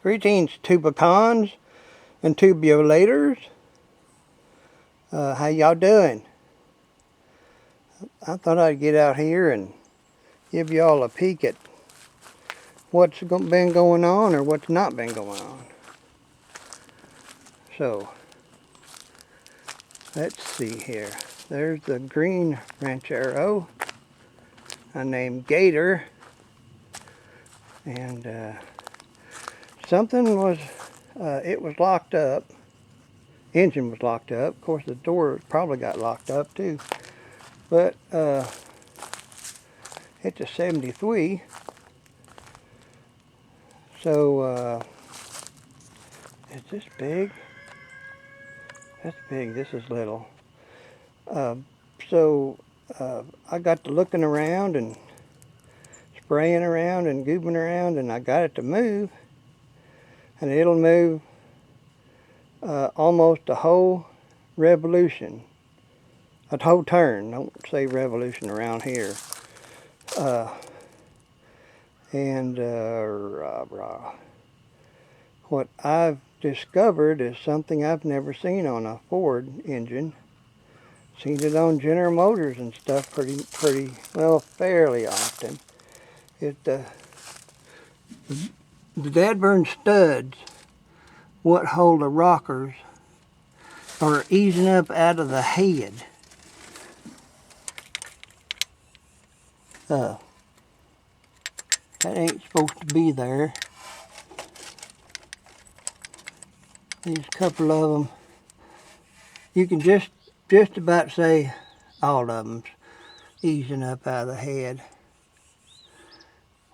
Greetings, tubicons and tubulators. How y'all doing? I thought I'd get out here and give y'all a peek at what's been going on or what's not been going on. So, let's see here. There's the green ranchero I named Gator. And something was, it was locked up. Engine was locked up. Of course, the door probably got locked up too. But it's a 73. So, is this big? That's big. This is little. So, I got to looking around and spraying around and goobing around, and I got it to move. And it'll move almost a whole revolution. A whole turn. Don't say revolution around here. What I've discovered is something I've never seen on a Ford engine. Seen it on General Motors and stuff pretty well, fairly often. The dadburn studs, what hold the rockers, are easing up out of the head. That ain't supposed to be there. There's a couple of them. You can just about say all of them's easing up out of the head.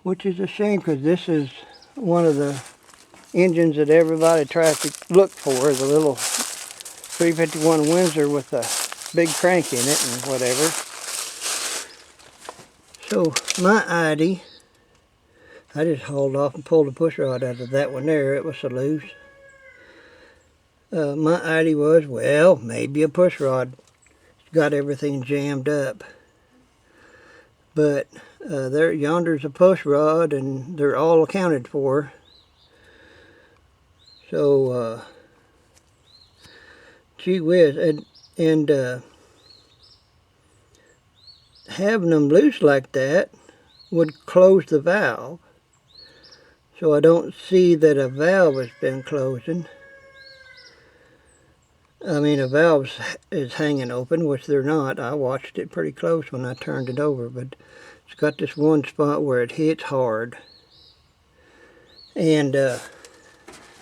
Which is a shame, because this is one of the engines that everybody tries to look for, the little 351 Windsor with a big crank in it and whatever. So my idea, I just hauled off and pulled the push rod out of that one there. It was so loose. My idea was, well, maybe a push rod got everything jammed up. But there, yonder's a push rod, and they're all accounted for. So, gee whiz, and having them loose like that would close the valve. So I don't see that a valve has been closing. I mean, a valve is hanging open, which they're not. I watched it pretty close when I turned it over, but it's got this one spot where it hits hard. And I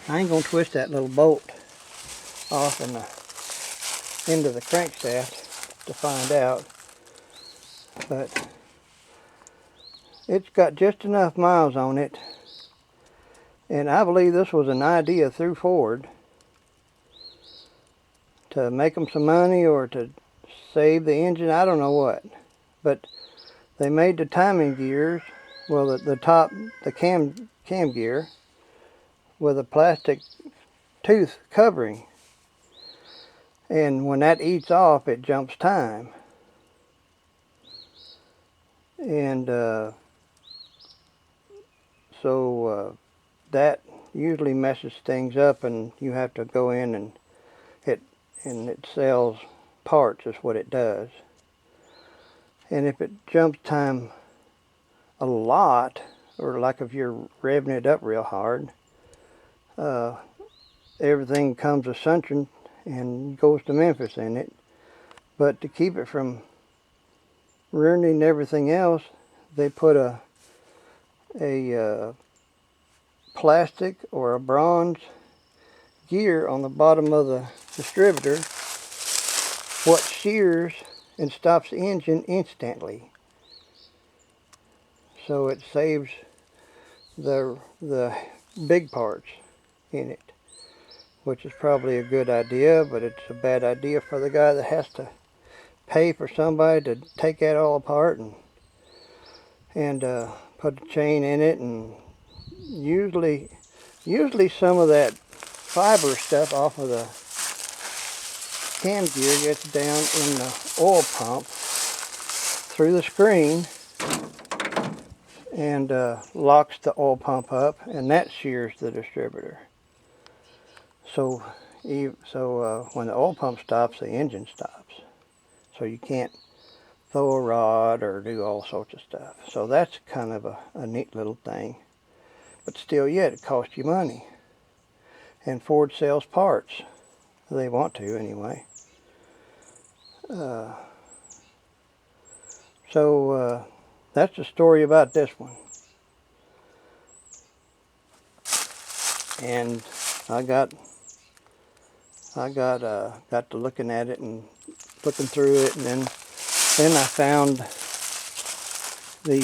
ain't gonna twist that little bolt off in the end of the crankshaft to find out. But it's got just enough miles on it. And I believe this was an idea through Ford to make them some money or to save the engine. I don't know what. But they made the timing gears, well, the top, the cam gear, with a plastic tooth covering. And when that eats off, it jumps time. And so that usually messes things up, and you have to go in and it sells parts, is what it does. And if it jumps time a lot, or like if you're revving it up real hard, everything comes asunder and goes to Memphis in it. But to keep it from ruining everything else, they put a plastic or a bronze gear on the bottom of the distributor, what shears and stops the engine instantly. So it saves the big parts in it, which is probably a good idea, but it's a bad idea for the guy that has to pay for somebody to take that all apart and put a chain in it. And usually some of that fiber stuff off of the cam gear gets down in the oil pump through the screen, and locks the oil pump up, and that shears the distributor. So when the oil pump stops, the engine stops. So you can't throw a rod or do all sorts of stuff. So that's kind of a neat little thing. But still yet, it costs you money. And Ford sells parts. They want to anyway. So that's the story about this one. And I got to looking at it and looking through it, and then I found the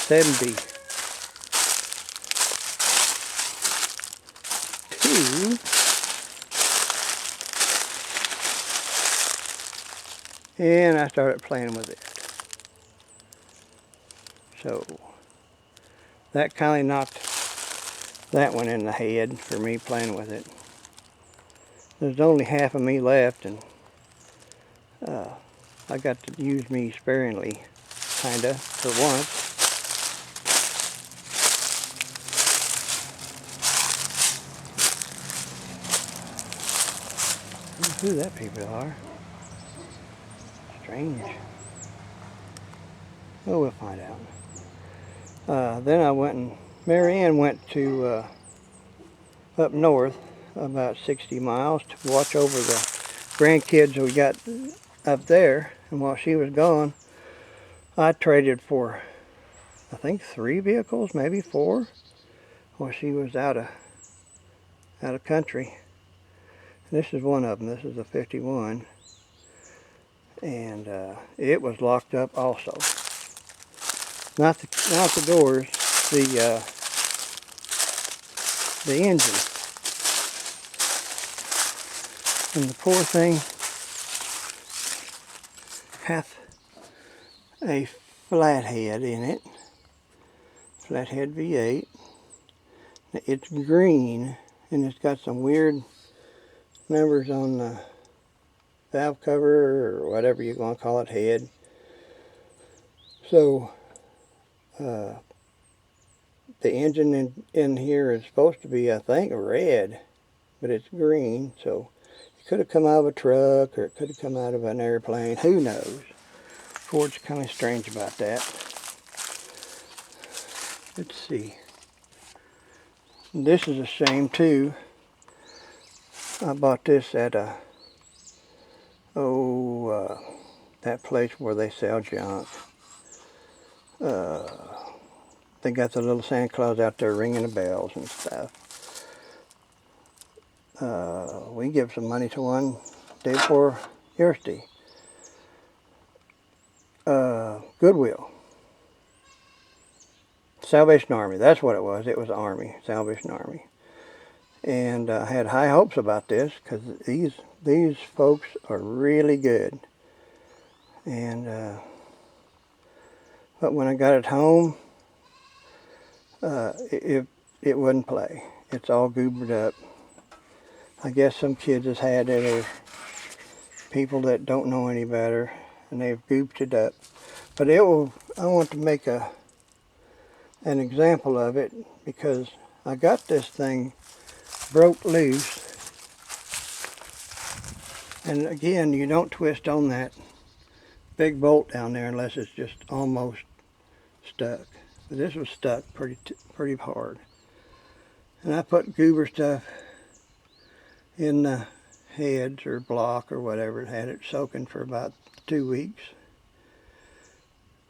72, and I started playing with it. So that kind of knocked that one in the head for me playing with it. There's only half of me left, and I got to use me sparingly, kinda, for once. I don't know who that people are. Strange. Oh, we'll find out. Then I went and Mary Ann went to up north about 60 miles to watch over the grandkids we got up there. And while she was gone, I traded for, I think, 3 vehicles, maybe 4, while she was out of country. And this is one of them. This is a 51, and it was locked up also. Not the doors, the engine. And the poor thing hath a Flathead in it, Flathead V8. It's green, and it's got some weird numbers on the valve cover, or whatever you're going to call it, head. So the engine in here is supposed to be, I think, red, but it's green. So it could have come out of a truck, or it could have come out of an airplane. Who knows? Ford's kind of strange about that. Let's see. This is a shame too. I bought this at that place where they sell junk. They got the little Santa Claus out there ringing the bells and stuff. We give some money to one day before yesterday. Goodwill. Salvation Army, that's what it was. It was Army, Salvation Army. And I had high hopes about this, because these folks are really good. And but when I got it home, it wouldn't play. It's all goobered up. I guess some kids has had it, or people that don't know any better, and they've gooped it up. But I want to make an example of it, because I got this thing broke loose, and again, you don't twist on that big bolt down there unless it's just almost stuck. But this was stuck pretty hard, and I put goober stuff in the heads or block or whatever. It had it soaking for about 2 weeks,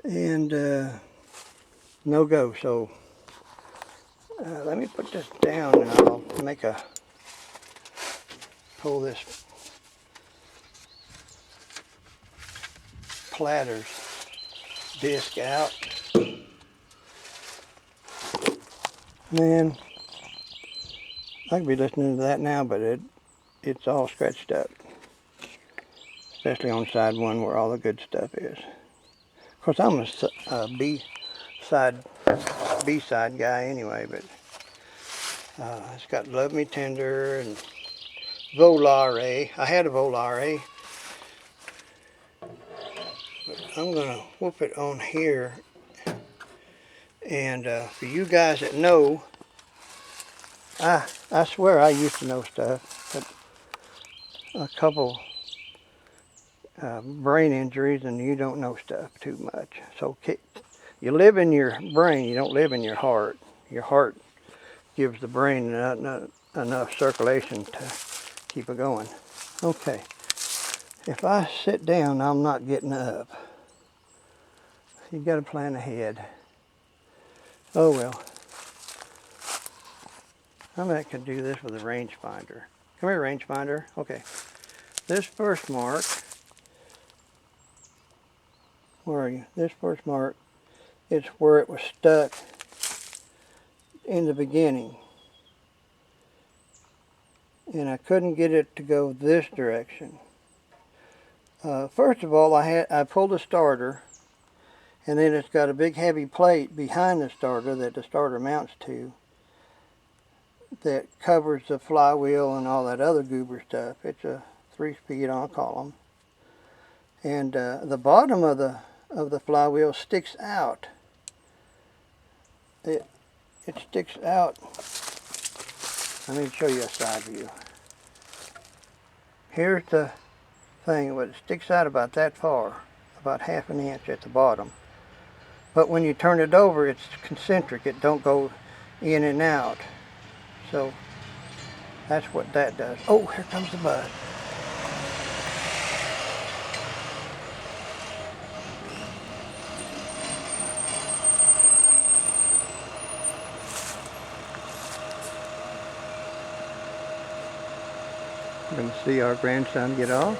and no go. So let me put this down, and I'll pull this Platters disc out. Man, I could be listening to that now, but it's all scratched up, especially on side 1 where all the good stuff is. Of course, I'm a B-side guy anyway, but it's got Love Me Tender and Volare. I had a Volare, but I'm gonna whoop it on here. And for you guys that know, I swear I used to know stuff, but a couple brain injuries and you don't know stuff too much. So you live in your brain, you don't live in your heart. Your heart gives the brain enough circulation to keep it going. Okay, if I sit down, I'm not getting up. You got to plan ahead. Oh well. I might could do this with a rangefinder. Come here, rangefinder. Okay. This first mark, where are you? This first mark is where it was stuck in the beginning. And I couldn't get it to go this direction. First of all, I pulled the starter, and then it's got a big heavy plate behind the starter that the starter mounts to that covers the flywheel and all that other goober stuff. It's a 3-speed on column. And the bottom of the flywheel sticks out. It sticks out. Let me show you a side view. Here's the thing, it sticks out about that far, about 1/2 inch at the bottom. But when you turn it over, it's concentric. It don't go in and out. So that's what that does. Oh, here comes the bus. We're going to see our grandson get off.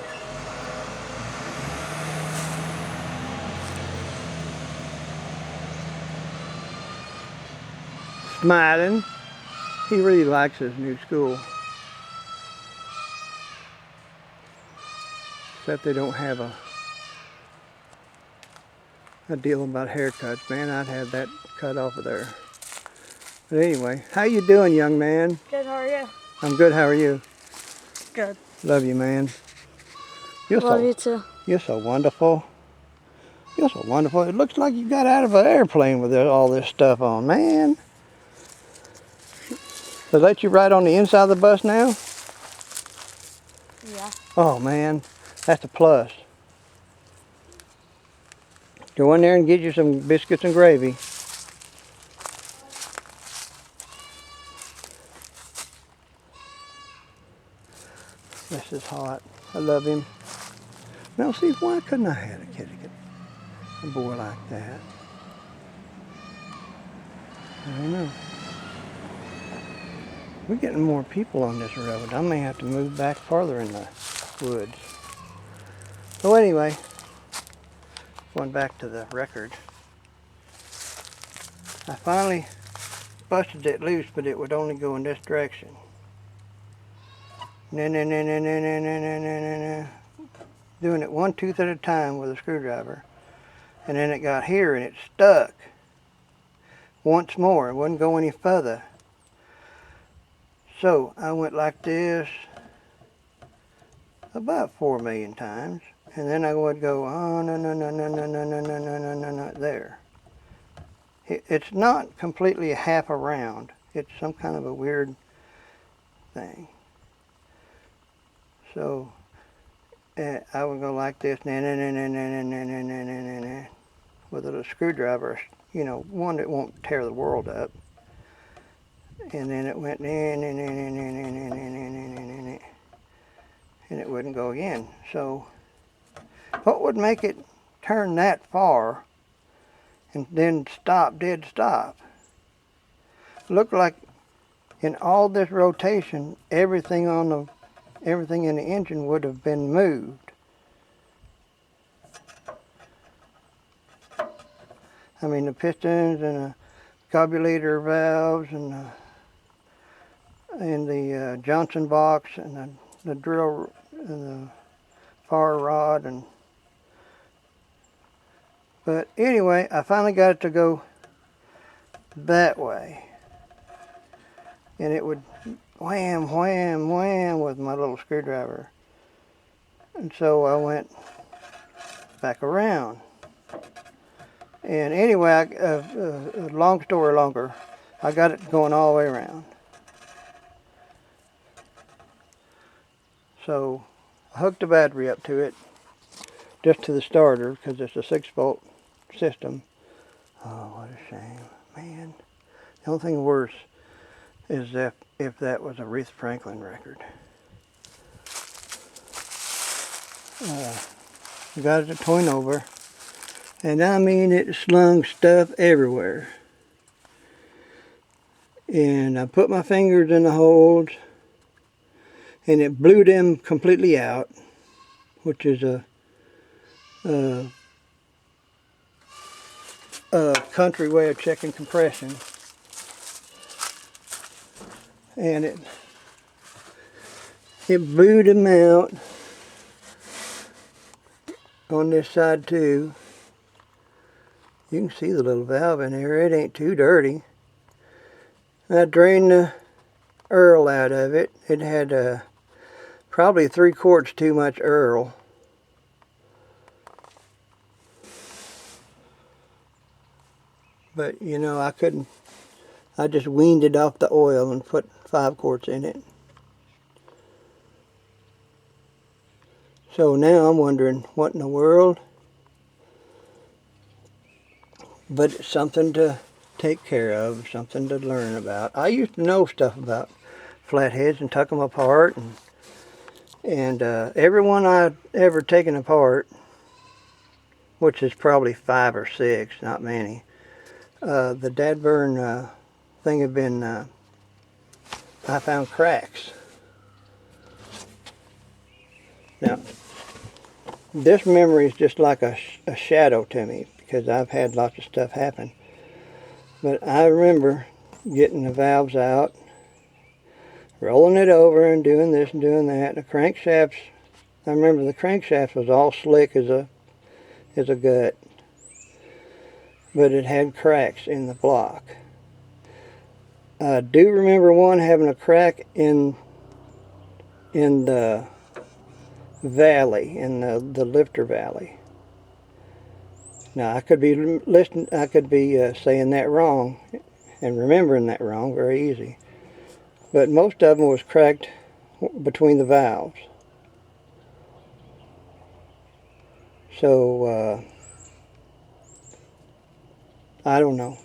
Smiling. He really likes his new school. Except they don't have a deal about haircuts. Man, I'd have that cut off of there. But anyway, how you doing, young man? Good, how are you? I'm good, how are you? Good. Love you, man. Love you too. You're so wonderful. You're so wonderful. It looks like you got out of an airplane with all this stuff on, man. They let you ride on the inside of the bus now? Yeah. Oh, man. That's a plus. Go in there and get you some biscuits and gravy. This is hot. I love him. Now, see, why couldn't I have a boy like that? I don't know. We're getting more people on this road. I may have to move back farther in the woods. So anyway, going back to the record, I finally busted it loose, but it would only go in this direction. Doing it one tooth at a time with a screwdriver. And then it got here and it stuck. Once more, it wouldn't go any further. So I went like this about 4 million times. And then I would go, oh, no, there. It's not completely a half around. It's some kind of a weird thing. So I would go like this, with a screwdriver, you know, one that won't tear the world up. And then it went, and it wouldn't go again. So what would make it turn that far and then stop, dead stop? Looked like in all this rotation, everything in the engine would have been moved. I mean, the pistons and the carburetor valves and the Johnson box and the drill and the fire rod but anyway, I finally got it to go that way. And it would wham, wham, wham with my little screwdriver. And so I went back around. And anyway, long story longer, I got it going all the way around. So I hooked the battery up to it, just to the starter, because it's a 6-volt system. Oh, what a shame, man. The only thing worse is if that was a Aretha Franklin record. Got it to turn over, and I mean it slung stuff everywhere. And I put my fingers in the holes, and it blew them completely out, which is a country way of checking compression. And it blew them out on this side too. You can see the little valve in there. It ain't too dirty. I drained the Earl out of it. It had probably 3 quarts too much Earl. But you know, I just weaned it off the oil and put 5 quarts in it. So now I'm wondering what in the world. But it's something to take care of, something to learn about. I used to know stuff about flatheads and tuck them apart, and every one I'd ever taken apart, which is probably 5 or 6, not many, the dadburn thing had been, I found cracks. Now, this memory is just like a shadow to me, because I've had lots of stuff happen. But I remember getting the valves out, rolling it over and doing this and doing that. The crankshafts, I remember the crankshaft was all slick as a gut, but it had cracks in the block. I do remember one having a crack in the valley, in the lifter valley. Now I could be saying that wrong and remembering that wrong very easy, but most of them was cracked between the valves. So I don't know.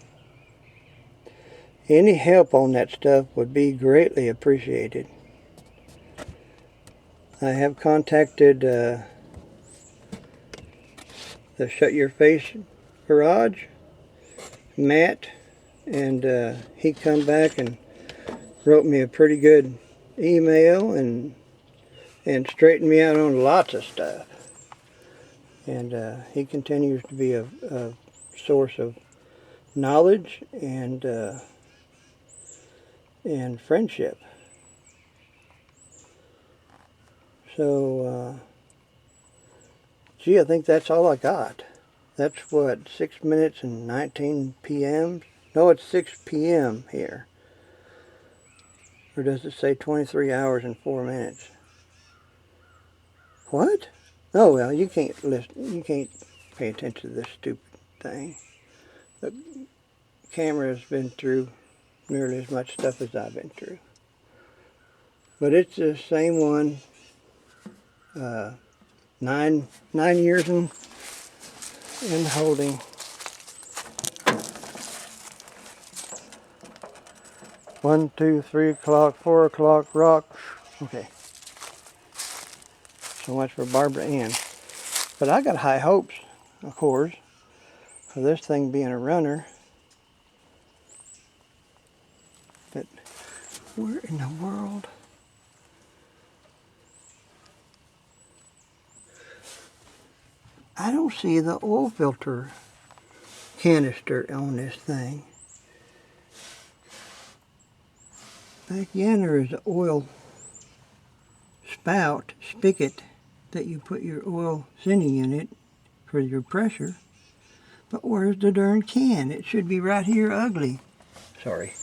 Any help on that stuff would be greatly appreciated. I have contacted the Shut Your Face garage, Matt, and he come back and wrote me a pretty good email and straightened me out on lots of stuff. And he continues to be a source of knowledge and friendship. So, gee, I think that's all I got. That's what, 6 minutes and 19 p.m.? No, it's 6 p.m. here. Or does it say 23 hours and 4 minutes? What? Oh, well, you can't listen. You can't pay attention to this stupid thing. The camera's been through nearly as much stuff as I've been through. But it's the same one. 9 years in holding. 1, 2, 3 o'clock, 4 o'clock, rock. Okay. So much for Barbara Ann. But I got high hopes, of course, for this thing being a runner. But where in the world? I don't see the oil filter canister on this thing. Back in there is an oil spout, spigot, that you put your oil thinning in it for your pressure. But where's the darn can? It should be right here ugly. Sorry.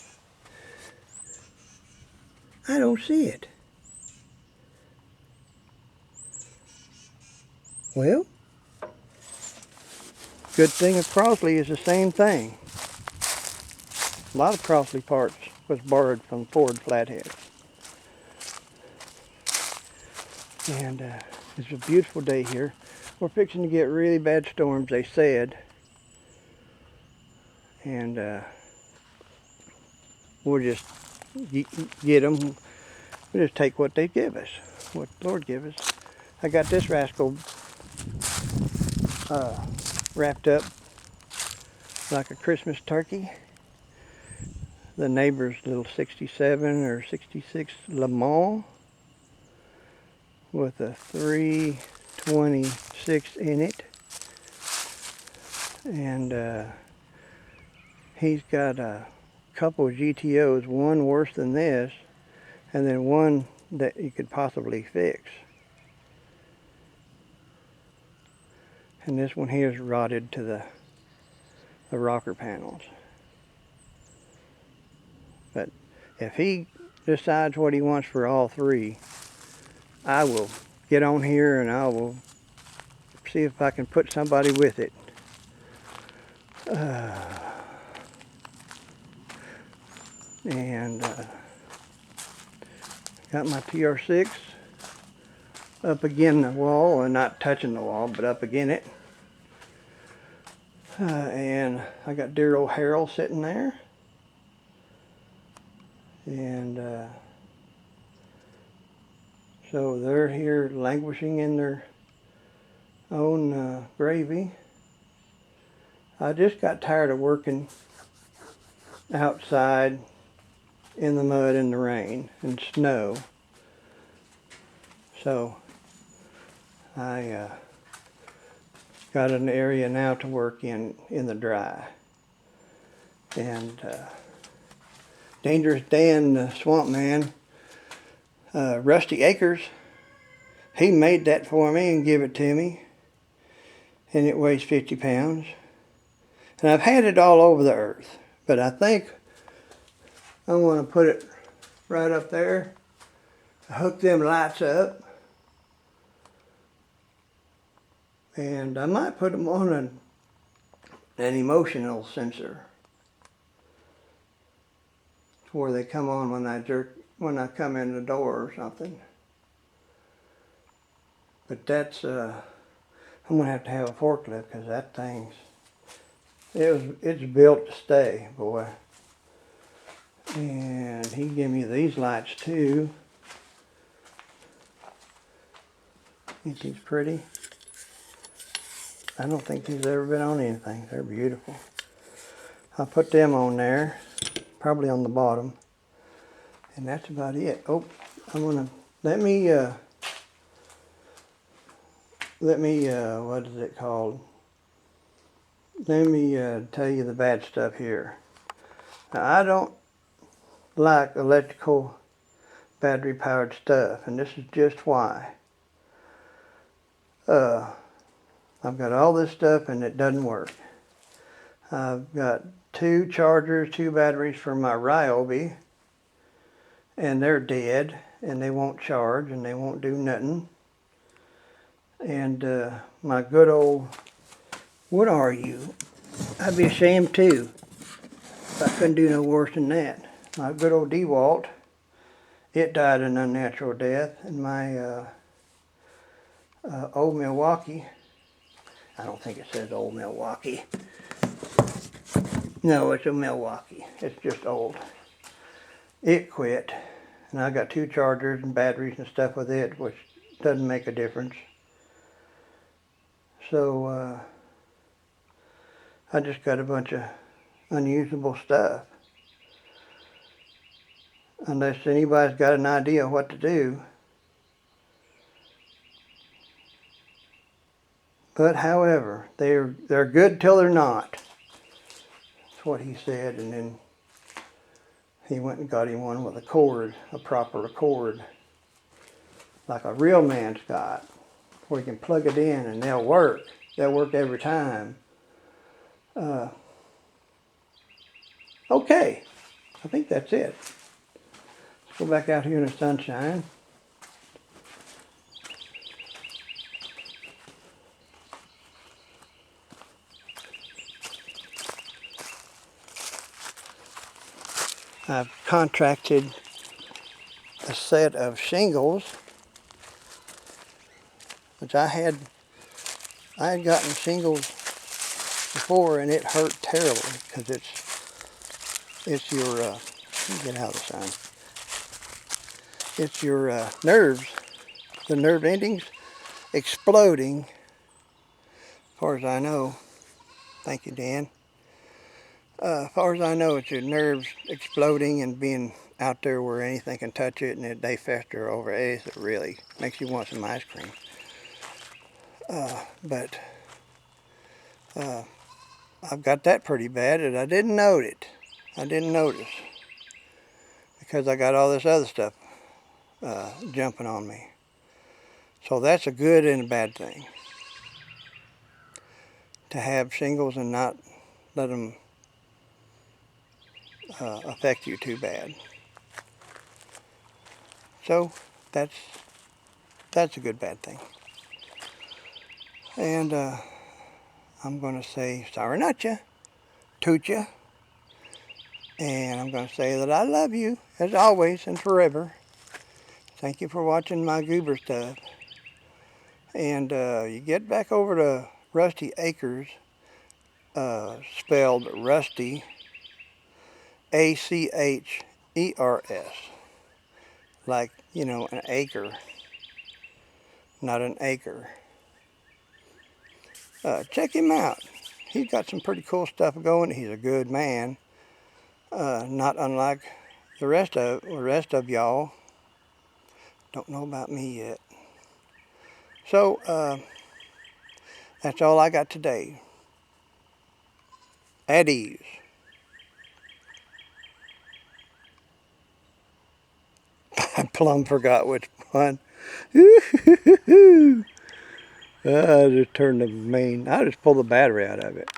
I don't see it. Well, Good thing a Crossley is the same thing. A lot of Crossley parts was borrowed from Ford Flathead. And it's a beautiful day here. We're fixing to get really bad storms, they said. And we'll just get them. We'll just take what they give us, what the Lord give us. I got this rascal wrapped up like a Christmas turkey. The neighbor's little 67 or 66 Le Mans with a 326 in it. And he's got a couple of GTOs, one worse than this, and then one that you could possibly fix. And this one here is rotted to the rocker panels. But if he decides what he wants for all three, I will get on here and I will see if I can put somebody with it. And got my TR6 up against the wall, and not touching the wall, but up against it. And I got dear old Harold sitting there. And so they're here languishing in their own gravy. I just got tired of working outside in the mud and the rain and snow. So I got an area now to work in the dry. And Dangerous Dan, the swamp man, Rusty Acres, he made that for me and gave it to me. And it weighs 50 pounds. And I've had it all over the earth, but I think I want to put it right up there, hook them lights up, and I might put them on an emotional sensor to where they come on when I come in the door or something. But that's I'm gonna have to have a forklift because that thing's it's built to stay, boy. And he gave me these lights too. Ain't these pretty? I don't think these ever been on anything. They're beautiful. I'll put them on there, probably on the bottom. And that's about it. Oh, I'm gonna, let me, what is it called? Let me tell you the bad stuff here. Now, I don't like electrical battery powered stuff, and this is just why. I've got all this stuff and it doesn't work. I've got 2 chargers, 2 batteries for my Ryobi, and they're dead and they won't charge and they won't do nothing. And my good old, what are you? I'd be ashamed too if I couldn't do no worse than that. My good old DeWalt, it died an unnatural death. And my old Milwaukee, I don't think it says old Milwaukee. No, it's a Milwaukee. It's just old. It quit. And I got 2 chargers and batteries and stuff with it, which doesn't make a difference. So I just got a bunch of unusable stuff. Unless anybody's got an idea of what to do. But however, they're good till they're not. That's what he said, and then he went and got him one with a cord, a proper cord, like a real man's got, where you can plug it in and they'll work. They'll work every time. Okay, I think that's it. Let's go back out here in the sunshine. I've contracted a set of shingles, which I had gotten shingles before, and it hurt terribly because it's your let me get out of the sun. It's your nerves, the nerve endings exploding. As far as I know, thank you, Dan. As far as I know, it's your nerves exploding and being out there where anything can touch it, and they fester over it. It really makes you want some ice cream. But I've got that pretty bad, and I didn't note it. I didn't notice because I got all this other stuff jumping on me. So that's a good and a bad thing. To have shingles and not let them affect you too bad. So that's a good bad thing. And I'm going to say sorry not ya, toot ya, and I'm going to say that I love you as always and forever. Thank you for watching my goober stuff. And you get back over to Rusty Acres, spelled Rusty, Achers, like, you know, an acre, not an acre. Check him out. He's got some pretty cool stuff going. He's a good man, not unlike the rest of y'all. Don't know about me yet. So that's all I got today. At ease. I plumb forgot which one. I just turned the main. I just pulled the battery out of it.